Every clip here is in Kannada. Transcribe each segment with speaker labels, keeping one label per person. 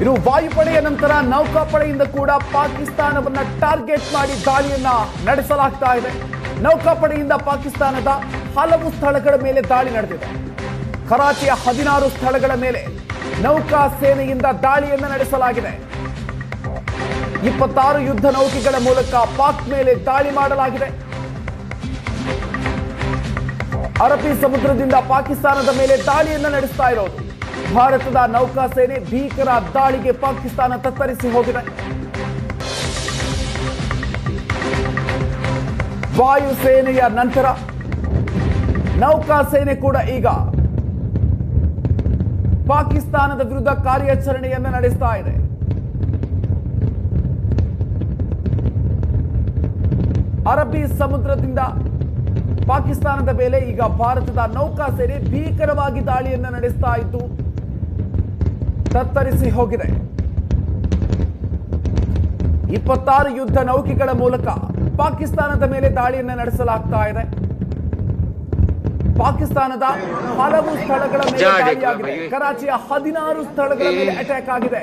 Speaker 1: ಇನ್ನು ವಾಯುಪಡೆಯ ನಂತರ ನೌಕಾಪಡೆಯಿಂದ ಕೂಡ ಪಾಕಿಸ್ತಾನವನ್ನ ಟಾರ್ಗೆಟ್ ಮಾಡಿ ದಾಳಿಯನ್ನ ನಡೆಸಲಾಗ್ತಾ ಇದೆ. ನೌಕಾಪಡೆಯಿಂದ ಪಾಕಿಸ್ತಾನದ ಹಲವು ಸ್ಥಳಗಳ ಮೇಲೆ ದಾಳಿ ನಡೆದಿದೆ. ಕರಾಚಿಯ 16 ಸ್ಥಳಗಳ ಮೇಲೆ ನೌಕಾ ಸೇನೆಯಿಂದ ದಾಳಿಯನ್ನ ನಡೆಸಲಾಗಿದೆ. 26 ಯುದ್ಧ ನೌಕೆಗಳ ಮೂಲಕ ಪಾಕ್ ಮೇಲೆ ದಾಳಿ ಮಾಡಲಾಗಿದೆ. ಅರಬ್ಬಿ ಸಮುದ್ರದಿಂದ ಪಾಕಿಸ್ತಾನದ ಮೇಲೆ ದಾಳಿಯನ್ನ ನಡೆಸ್ತಾ ಇರೋದು. ಭಾರತದ ನೌಕಾ ಸೇನೆ ಭೀಕರ ದಾಳಿಗೆ ಪಾಕಿಸ್ತಾನ ತತ್ತರಿಸಿ ಹೋಗಿದೆ. ವಾಯುಸೇನೆಯ ನಂತರ ನೌಕಾ ಸೇನೆ ಕೂಡ ಈಗ ಪಾಕಿಸ್ತಾನದ ವಿರುದ್ಧ ಕಾರ್ಯಾಚರಣೆಯನ್ನು ನಡೆಸ್ತಾ ಇದೆ. ಅರಬ್ಬಿ ಸಮುದ್ರದಿಂದ ಪಾಕಿಸ್ತಾನದ ಮೇಲೆ ಈಗ ಭಾರತದ ನೌಕಾ ಸೇನೆ ಭೀಕರವಾಗಿ ದಾಳಿಯನ್ನು ನಡೆಸ್ತಾ ಇದ್ದು ತತ್ತರಿಸಿ ಹೋಗಿದೆ. 26 ಯುದ್ಧ ನೌಕೆಗಳ ಮೂಲಕ ಪಾಕಿಸ್ತಾನದ ಮೇಲೆ ದಾಳಿಯನ್ನು ನಡೆಸಲಾಗ್ತಾ ಇದೆ. ಪಾಕಿಸ್ತಾನದ ಹಲವು ಸ್ಥಳಗಳ ಮೇಲೆ ದಾಳಿಯಾಗಿದೆ. ಕರಾಚಿಯ 16 ಸ್ಥಳಗಳ ಮೇಲೆ ಅಟ್ಯಾಕ್ ಆಗಿದೆ.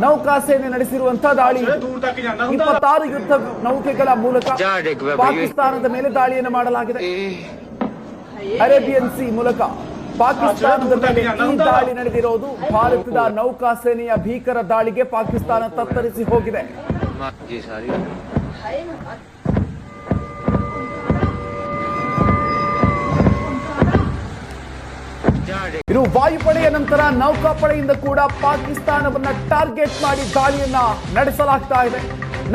Speaker 1: ನೌಕಾ ಸೇನೆ ನಡೆಸಿರುವಂತಹ ದಾಳಿ 26 ಯುದ್ಧ ನೌಕೆಗಳ ಮೂಲಕ ಪಾಕಿಸ್ತಾನದ ಮೇಲೆ ದಾಳಿಯನ್ನು ಮಾಡಲಾಗಿದೆ. ಅರೇಬಿಯನ್ ಸಿ ಮೂಲಕ ಪಾಕಿಸ್ತಾನದ ಮೇಲೆ ಈ ದಾಳಿ ನಡೆದಿರೋದು. ಭಾರತದ ನೌಕಾ ಸೇನೆಯ ಭೀಕರ ದಾಳಿಗೆ ಪಾಕಿಸ್ತಾನ ತತ್ತರಿಸಿ ಹೋಗಿದೆ. ಇನ್ನು ವಾಯುಪಡೆಯ ನಂತರ ನೌಕಾಪಡೆಯಿಂದ ಕೂಡ ಪಾಕಿಸ್ತಾನವನ್ನ ಟಾರ್ಗೆಟ್ ಮಾಡಿ ದಾಳಿಯನ್ನ ನಡೆಸಲಾಗ್ತಾ ಇದೆ.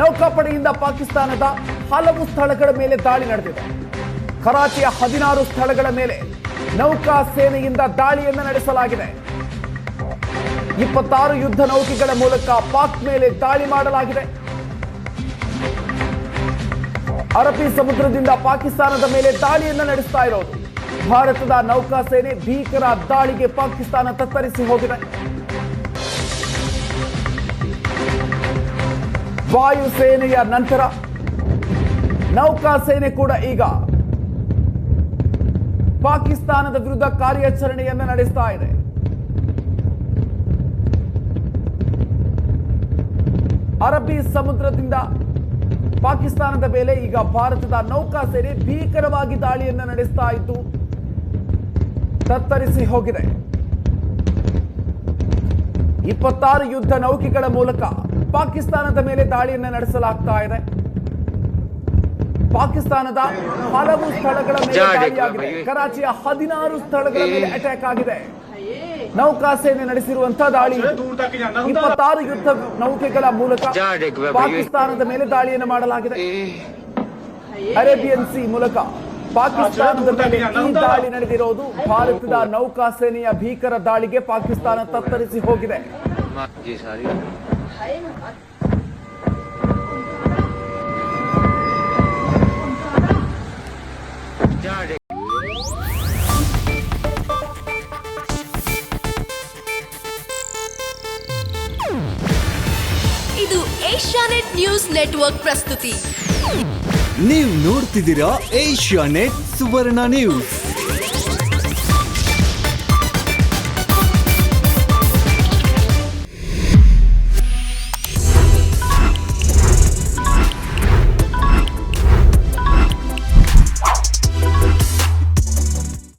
Speaker 1: ನೌಕಾಪಡೆಯಿಂದ ಪಾಕಿಸ್ತಾನದ ಹಲವು ಸ್ಥಳಗಳ ಮೇಲೆ ದಾಳಿ ನಡೆದಿದೆ. ಕರಾಚಿಯ 16 ಸ್ಥಳಗಳ ಮೇಲೆ ನೌಕಾ ಸೇನೆಯಿಂದ ದಾಳಿಯನ್ನ ನಡೆಸಲಾಗಿದೆ. 26 ಯುದ್ಧ ನೌಕೆಗಳ ಮೂಲಕ ಪಾಕ್ ಮೇಲೆ ದಾಳಿ ಮಾಡಲಾಗಿದೆ. ಅರಬ್ಬಿ ಸಮುದ್ರದಿಂದ ಪಾಕಿಸ್ತಾನದ ಮೇಲೆ ದಾಳಿಯನ್ನ ನಡೆಸ್ತಾ ಇರೋದು. ಭಾರತದ ನೌಕಾ ಸೇನೆ ಭೀಕರ ದಾಳಿಗೆ ಪಾಕಿಸ್ತಾನ ತತ್ತರಿಸಿ ಹೋಗಿದೆ. ವಾಯುಸೇನೆಯ ನಂತರ ನೌಕಾ ಸೇನೆ ಕೂಡ ಈಗ ಪಾಕಿಸ್ತಾನದ ವಿರುದ್ಧ ಕಾರ್ಯಾಚರಣೆಯನ್ನು ನಡೆಸ್ತಾ ಇದೆ. ಅರಬ್ಬಿ ಸಮುದ್ರದಿಂದ ಪಾಕಿಸ್ತಾನದ ಮೇಲೆ ಈಗ ಭಾರತದ ನೌಕಾ ಸೇನೆ ಭೀಕರವಾಗಿ ದಾಳಿಯನ್ನು ನಡೆಸ್ತಾ ಇದ್ದು ತತ್ತರಿಸಿ ಹೋಗಿದೆ. 26 ಯುದ್ಧ ನೌಕೆಗಳ ಮೂಲಕ ಪಾಕಿಸ್ತಾನದ ಮೇಲೆ ದಾಳಿಯನ್ನು ನಡೆಸಲಾಗ್ತಾ ಇದೆ. ಪಾಕಿಸ್ತಾನದ ಹಲವು ಸ್ಥಳಗಳ ಮೇಲೆ ದಾಳಿಯಾಗಿದೆ. ಕರಾಚಿಯ 16 ಸ್ಥಳಗಳ ಮೇಲೆ ಅಟ್ಯಾಕ್ ಆಗಿದೆ. ನೌಕಾ ಸೇನೆ ನಡೆಸಿರುವಂತಹ ದಾಳಿ 26 ಯುದ್ಧ ನೌಕೆಗಳ ಮೂಲಕ ಪಾಕಿಸ್ತಾನದ ಮೇಲೆ ದಾಳಿಯನ್ನು ಮಾಡಲಾಗಿದೆ. ಅರೇಬಿಯನ್ ಸಿ ಮೂಲಕ ಪಾಕಿಸ್ತಾನದ ಮೇಲೆ ಈ ದಾಳಿ ನಡೆದಿರೋದು. ಭಾರತದ ನೌಕಾ ಸೇನೆಯ ಭೀಕರ ದಾಳಿಗೆ ಪಾಕಿಸ್ತಾನ ತತ್ತರಿಸಿ ಹೋಗಿದೆ.
Speaker 2: ಇದು ಏಷ್ಯಾನೆಟ್ ನ್ಯೂಸ್ ನೆಟ್ವರ್ಕ್ ಪ್ರಸ್ತುತಿ.
Speaker 3: ನೀವು ನೋಡ್ತಿದ್ದೀರಾ ಏಷ್ಯಾನೆಟ್ ಸುವರ್ಣ ನ್ಯೂಸ್.